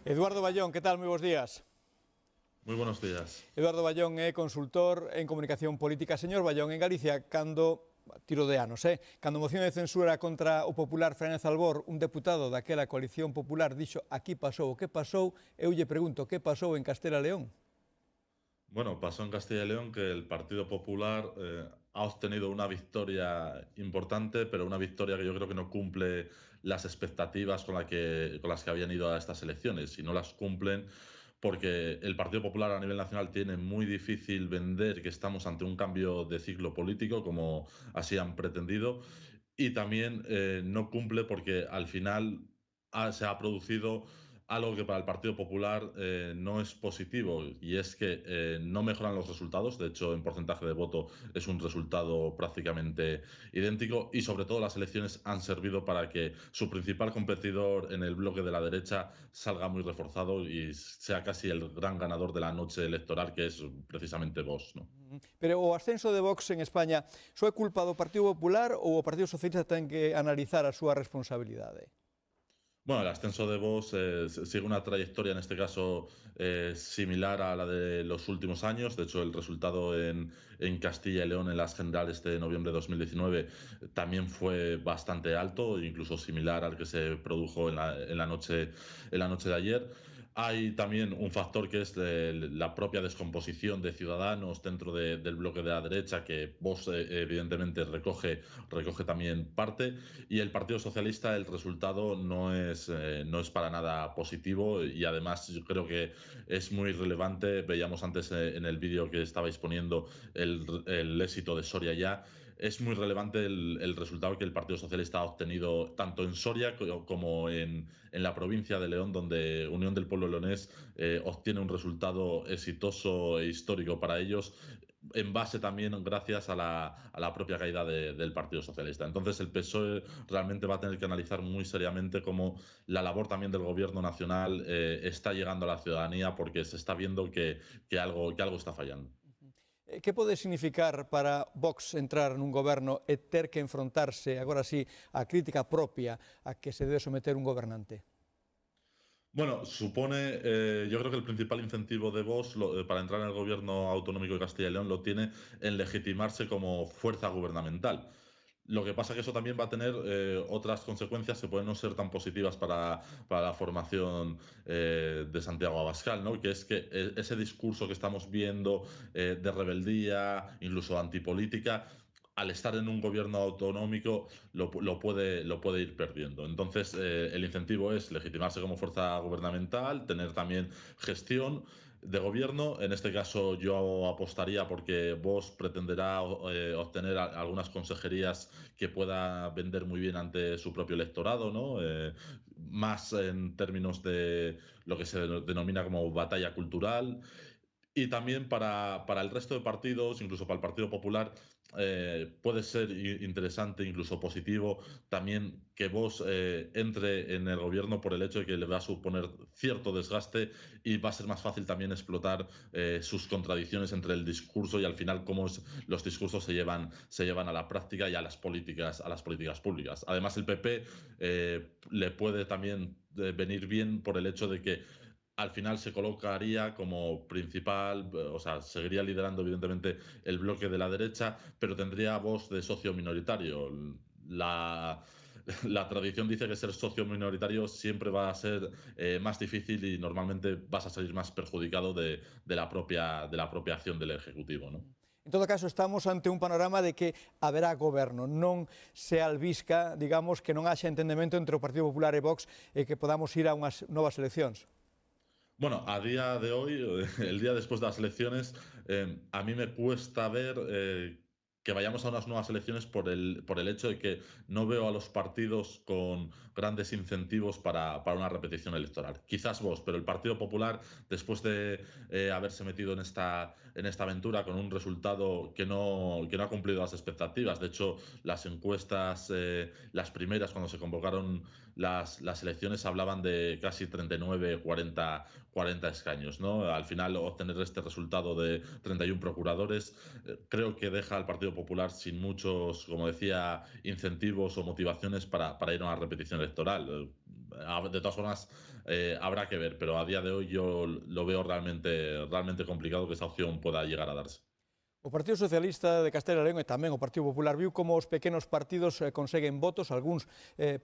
Eduardo Ballón, que tal? Moi bons días. Moi buenos días. Eduardo Ballón é consultor en comunicación política. Señor Ballón, en Galicia, cando, tiro de anos, cando moción de censura contra o popular Fernández Albor, un deputado daquela coalición popular dixo aquí pasou o que pasou, eu lle pregunto, que pasou en Castela León? Bueno, pasó en Castilla y León que el Partido Popular ha obtenido una victoria importante, pero una victoria que yo creo que no cumple las expectativas con las que habían ido a estas elecciones. Y no las cumplen porque el Partido Popular a nivel nacional tiene muy difícil vender que estamos ante un cambio de ciclo político, como así han pretendido. Y también no cumple porque al final se ha producido algo que para el Partido Popular no es positivo, y es que no mejoran los resultados. De hecho, en porcentaje de voto es un resultado prácticamente idéntico, y sobre todo las elecciones han servido para que su principal competidor en el bloque de la derecha salga muy reforzado y sea casi el gran ganador de la noche electoral, que es precisamente Vox, ¿no? Pero o ascenso de Vox en España só é culpa do Partido Popular ou o Partido Socialista ten que analizar a súa responsabilidade? Bueno, el ascenso de Vox sigue una trayectoria, en este caso, similar a la de los últimos años. De hecho, el resultado en Castilla y León en las generales de noviembre de 2019 también fue bastante alto, incluso similar al que se produjo en la noche de ayer. Hay también un factor que es la propia descomposición de Ciudadanos dentro del bloque de la derecha, que Vox evidentemente recoge también parte. Y el Partido Socialista, el resultado no es para nada positivo, y además yo creo que es muy relevante. Veíamos antes en el vídeo que estabais poniendo el éxito de Soria ya. Es muy relevante el resultado que el Partido Socialista ha obtenido tanto en Soria como en la provincia de León, donde Unión del Pueblo Leonés obtiene un resultado exitoso e histórico para ellos, en base también gracias a la propia caída del Partido Socialista. Entonces el PSOE realmente va a tener que analizar muy seriamente cómo la labor también del gobierno nacional está llegando a la ciudadanía, porque se está viendo que algo está fallando. Que pode significar para Vox entrar nun goberno e ter que enfrontarse, agora sí, a crítica propia a que se debe someter un gobernante? Bueno, yo creo que el principal incentivo de Vox para entrar en el gobierno autonómico de Castilla y León lo tiene en legitimarse como fuerza gubernamental. Lo que pasa es que eso también va a tener otras consecuencias que pueden no ser tan positivas para la formación de Santiago Abascal, ¿no? Que es que ese discurso que estamos viendo de rebeldía, incluso antipolítica, al estar en un gobierno autonómico lo puede ir perdiendo. Entonces, el incentivo es legitimarse como fuerza gubernamental, tener también gestión de gobierno. En este caso yo apostaría porque Vox pretenderá obtener algunas consejerías que pueda vender muy bien ante su propio electorado, ¿no? Más en términos de lo que se denomina como batalla cultural. Y también para el resto de partidos, incluso para el Partido Popular, puede ser interesante, incluso positivo, también que Vox entre en el gobierno, por el hecho de que le va a suponer cierto desgaste, y va a ser más fácil también explotar sus contradicciones entre el discurso y al final cómo los discursos se llevan a la práctica y a las políticas públicas. Además, el PP le puede también venir bien por el hecho de que al final se colocaría como principal, o sea, seguiría liderando evidentemente el bloque de la derecha, pero tendría voz de socio minoritario. La, la tradición dice que ser socio minoritario siempre va a ser más difícil, y normalmente vas a salir más perjudicado de la propia acción del Ejecutivo, ¿no? En todo caso, estamos ante un panorama de que haberá goberno, non se albisca, digamos, que non haxa entendemento entre o Partido Popular e Vox e que podamos ir a unhas novas eleccións. Bueno, a día de hoy, el día después de las elecciones, a mí me cuesta ver que vayamos a unas nuevas elecciones por el hecho de que no veo a los partidos con grandes incentivos para una repetición electoral. Quizás vos, pero el Partido Popular, después de haberse metido en esta aventura con un resultado que no ha cumplido las expectativas. De hecho, las encuestas, las primeras, cuando se convocaron las elecciones, hablaban de casi 39, 40 escaños, ¿no? Al final, obtener este resultado de 31 procuradores, creo que deja al Partido Popular sin muchos, como decía, incentivos o motivaciones para ir a una repetición electoral. De todas formas, habrá que ver, pero a día de hoy yo lo veo realmente complicado que esa opción pueda llegar a darse. O Partido Socialista de Castela e León e tamén o Partido Popular viu como os pequenos partidos conseguen votos, algúns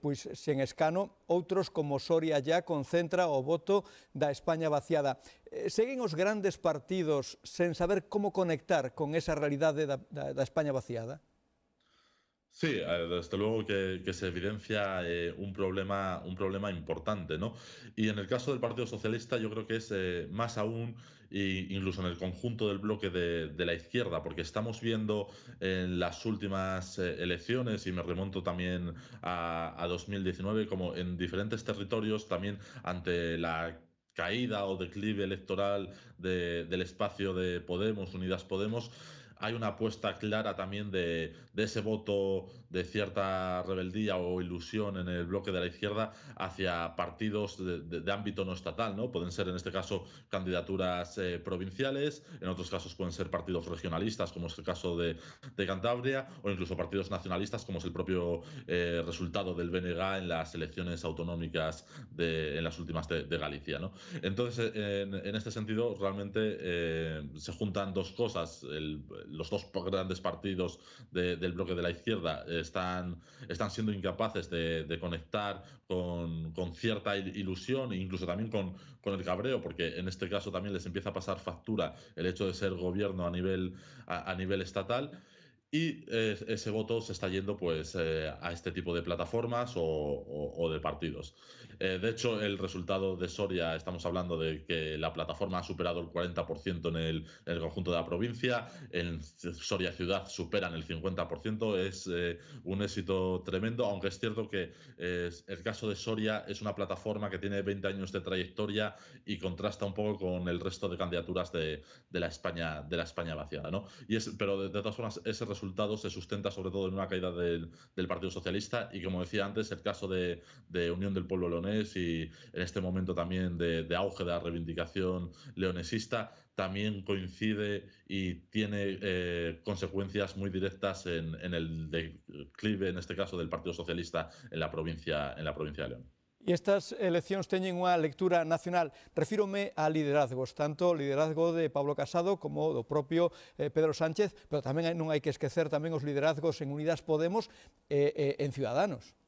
pois sen escano, outros como Soria ya concentra o voto da España vaciada. Seguen os grandes partidos sen saber como conectar con esa realidade da España vaciada? Sí, desde luego que se evidencia un problema importante, ¿no? Y en el caso del Partido Socialista yo creo que es más aún, incluso en el conjunto del bloque de la izquierda, porque estamos viendo en las últimas elecciones, y me remonto también a 2019, como en diferentes territorios, también ante la caída o declive electoral del espacio de Podemos, Unidas Podemos, hay una apuesta clara también de ese voto de cierta rebeldía o ilusión en el bloque de la izquierda hacia partidos de ámbito no estatal, ¿no? Pueden ser en este caso candidaturas provinciales, en otros casos pueden ser partidos regionalistas, como es el caso de Cantabria, o incluso partidos nacionalistas, como es el propio resultado del BNG en las elecciones autonómicas en las últimas de Galicia, ¿no? Entonces, en este sentido, realmente se juntan dos cosas. Los dos grandes partidos del bloque de la izquierda están siendo incapaces de conectar con cierta ilusión e incluso también con el cabreo, porque en este caso también les empieza a pasar factura el hecho de ser gobierno a nivel estatal. Y ese voto se está yendo pues a este tipo de plataformas o de partidos. De hecho, el resultado de Soria, estamos hablando de que la plataforma ha superado el 40% en el conjunto de la provincia, en Soria ciudad superan el 50%, es un éxito tremendo, aunque es cierto que el caso de Soria es una plataforma que tiene 20 años de trayectoria y contrasta un poco con el resto de candidaturas de la España vaciada, ¿no? Pero de todas formas, ese resultado se sustenta sobre todo en una caída del Partido Socialista y, como decía antes, el caso de Unión del Pueblo Leonés y en este momento también de auge de la reivindicación leonesista también coincide y tiene consecuencias muy directas en el declive, en este caso, del Partido Socialista en la provincia de León. E estas eleccións teñen unha lectura nacional. Refírome a liderazgos, tanto o liderazgo de Pablo Casado como do propio Pedro Sánchez, pero tamén non hai que esquecer tamén os liderazgos en Unidas Podemos e en Ciudadanos.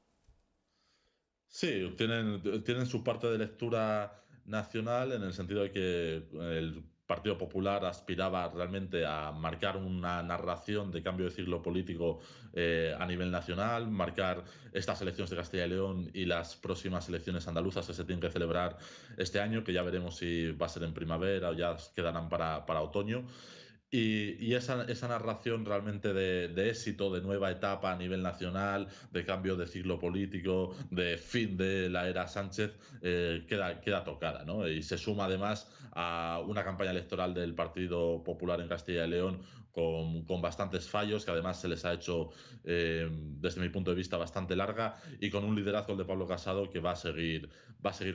Sí, tienen su parte de lectura nacional en el sentido de que el Partido Popular aspiraba realmente a marcar una narración de cambio de siglo político a nivel nacional, marcar estas elecciones de Castilla y León y las próximas elecciones andaluzas que se tienen que celebrar este año, que ya veremos si va a ser en primavera o ya quedarán para otoño. Y esa narración realmente de éxito, de nueva etapa a nivel nacional, de cambio de ciclo político, de fin de la era Sánchez, queda tocada, ¿no? Y se suma además a una campaña electoral del Partido Popular en Castilla y León con bastantes fallos, que además se les ha hecho, desde mi punto de vista, bastante larga, y con un liderazgo, el de Pablo Casado, que va a seguir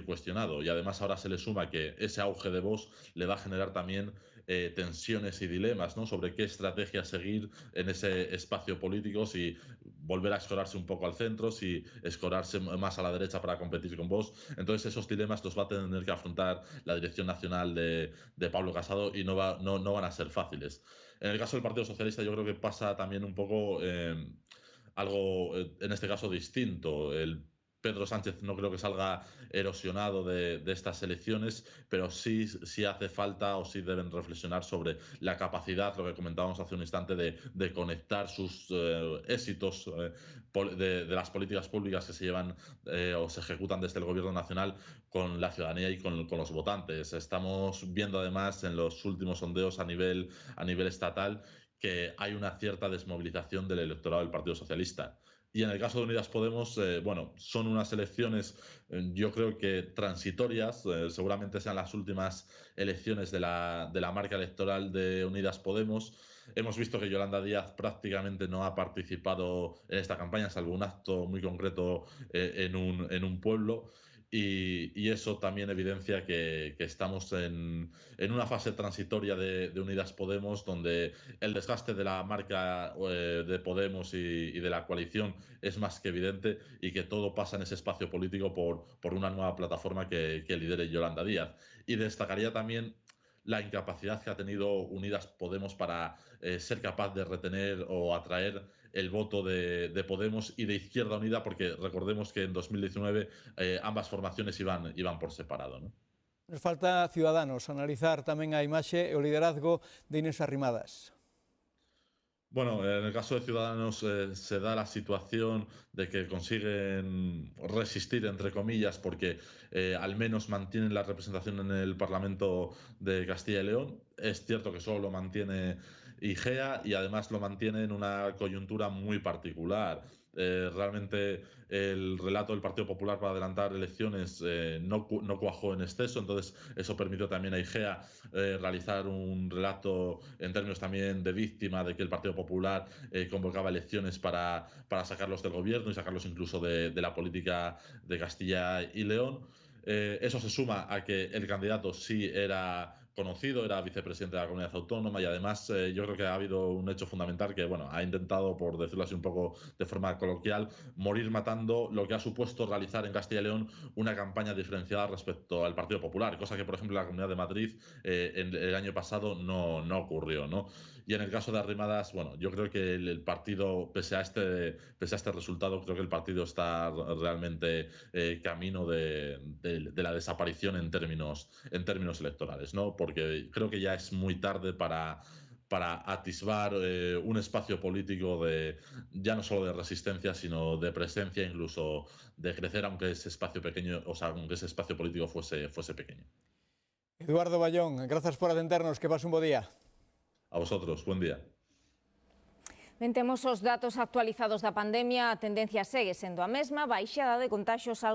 cuestionado. Y además ahora se le suma que ese auge de Vox le va a generar también tensiones y dilemas, ¿no? Sobre qué estrategia seguir en ese espacio político, si volver a escorarse un poco al centro, si escorarse más a la derecha para competir con Vox. Entonces esos dilemas los va a tener que afrontar la dirección nacional de Pablo Casado y no van a ser fáciles. En el caso del Partido Socialista yo creo que pasa también un poco algo, en este caso, distinto. El Pedro Sánchez no creo que salga erosionado de estas elecciones, pero sí hace falta o sí deben reflexionar sobre la capacidad, lo que comentábamos hace un instante, de conectar sus éxitos de las políticas públicas que se llevan o se ejecutan desde el Gobierno Nacional con la ciudadanía y con los votantes. Estamos viendo además en los últimos sondeos a nivel estatal que hay una cierta desmovilización del electorado del Partido Socialista. Y en el caso de Unidas Podemos, bueno, son unas elecciones, yo creo que transitorias, seguramente sean las últimas elecciones de la marca electoral de Unidas Podemos. Hemos visto que Yolanda Díaz prácticamente no ha participado en esta campaña, salvo un acto muy concreto en un pueblo. y eso también evidencia que estamos en una fase transitoria de Unidas Podemos, donde el desgaste de la marca de Podemos y de la coalición es más que evidente y que todo pasa en ese espacio político por una nueva plataforma que lidere Yolanda Díaz. Y destacaría también la incapacidad que ha tenido Unidas Podemos para ser capaz de retener o atraer el voto de Podemos y de Izquierda Unida, porque recordemos que en 2019 ambas formaciones iban por separado, ¿no? Nos falta Ciudadanos, analizar tamén a imaxe e o liderazgo de Inés Arrimadas. Bueno, en el caso de Ciudadanos se da la situación de que consiguen resistir, entre comillas, porque al menos mantienen la representación en el Parlamento de Castilla y León. Es cierto que solo lo mantiene IGEA y además lo mantiene en una coyuntura muy particular. Realmente el relato del Partido Popular para adelantar elecciones no cuajó en exceso, entonces eso permitió también a IGEA realizar un relato en términos también de víctima de que el Partido Popular convocaba elecciones para sacarlos del gobierno y sacarlos incluso de la política de Castilla y León. Eso se suma a que el candidato sí era conocido, era vicepresidente de la comunidad autónoma y además yo creo que ha habido un hecho fundamental que, bueno, ha intentado, por decirlo así un poco de forma coloquial, morir matando lo que ha supuesto realizar en Castilla y León una campaña diferenciada respecto al Partido Popular, cosa que, por ejemplo, en la Comunidad de Madrid en el año pasado no ocurrió, ¿no? Y en el caso de Arrimadas, bueno, yo creo que el partido, pese a este resultado, creo que el partido está realmente camino de la desaparición en términos electorales, ¿no? Porque creo que ya es muy tarde para atisbar un espacio político ya no solo de resistencia, sino de presencia, incluso de crecer, aunque ese espacio pequeño, o sea, aunque ese espacio político fuese pequeño. Eduardo Ballón, grazas por atendernos, que pase un bo día. A vosotros, buen día. Temos os datos actualizados da pandemia, a tendencia segue sendo a mesma, baixada de contaxios algo